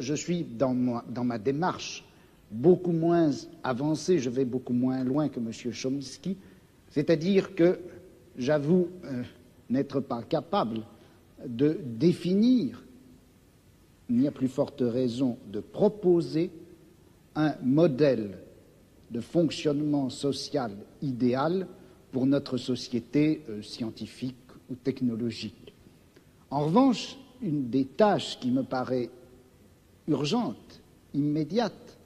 je suis dans ma démarche beaucoup moins avancée, je vais beaucoup moins loin que M. Chomsky, c'est-à-dire que j'avoue n'être pas capable de définir, il n'y a plus forte raison de proposer un modèle de fonctionnement social idéal pour notre société scientifique ou technologique. En revanche, une des tâches qui me paraît urgente, immédiate,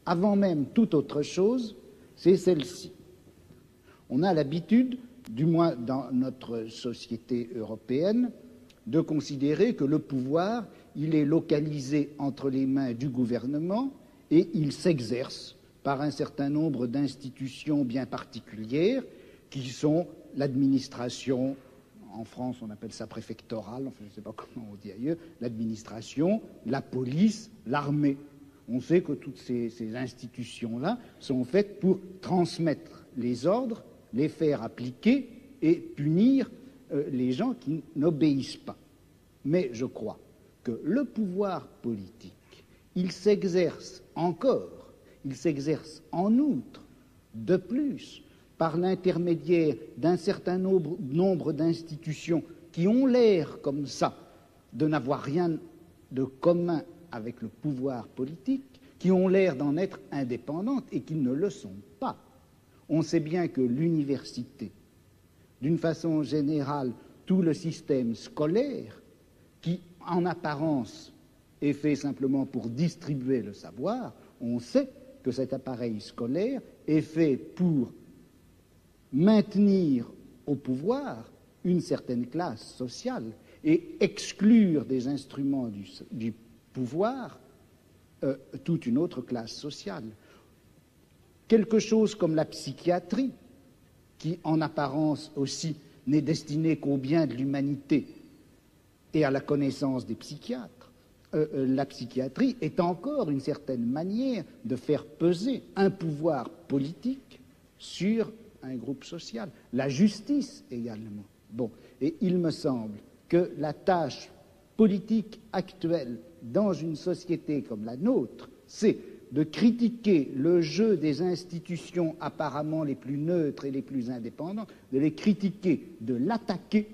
avant même toute autre chose, c'est celle-ci. On a l'habitude, du moins dans notre société européenne, de considérer que le pouvoir, il est localisé entre les mains du gouvernement et il s'exerce par un certain nombre d'institutions bien particulières qui sont l'administration, en France on appelle ça préfectorale, enfin je ne sais pas comment on dit ailleurs, l'administration, la police, l'armée. On sait que toutes ces institutions-là sont faites pour transmettre les ordres, les faire appliquer et punir les gens qui n'obéissent pas. Mais je crois que le pouvoir politique, il s'exerce encore, il s'exerce en outre, de plus, par l'intermédiaire d'un certain nombre d'institutions qui ont l'air comme ça de n'avoir rien de commun avec le pouvoir politique, qui ont l'air d'en être indépendantes et qui ne le sont pas. On sait bien que l'université, d'une façon générale, tout le système scolaire, qui en apparence est fait simplement pour distribuer le savoir, on sait que cet appareil scolaire est fait pour maintenir au pouvoir une certaine classe sociale et exclure des instruments du pouvoir toute une autre classe sociale. Quelque chose comme la psychiatrie, qui en apparence aussi n'est destinée qu'au bien de l'humanité et à la connaissance des psychiatres, la psychiatrie est encore une certaine manière de faire peser un pouvoir politique sur un groupe social. La justice également. Bon, et il me semble que la tâche politique actuelle dans une société comme la nôtre, c'est de critiquer le jeu des institutions apparemment les plus neutres et les plus indépendantes, de les critiquer, de l'attaquer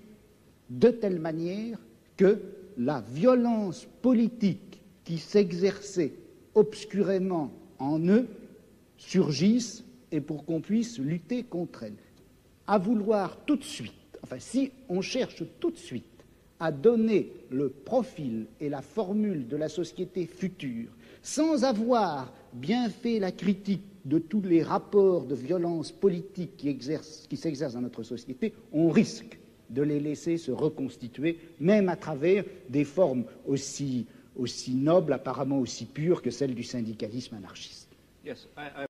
de telle manière que la violence politique qui s'exerçait obscurément en eux surgisse et pour qu'on puisse lutter contre elle. À vouloir tout de suite, enfin si on cherche tout de suite à donner le profil et la formule de la société future sans avoir bien fait la critique de tous les rapports de violence politique qui s'exercent dans notre société, on risque de les laisser se reconstituer, même à travers des formes aussi nobles, apparemment aussi pures que celles du syndicalisme anarchiste. Yes,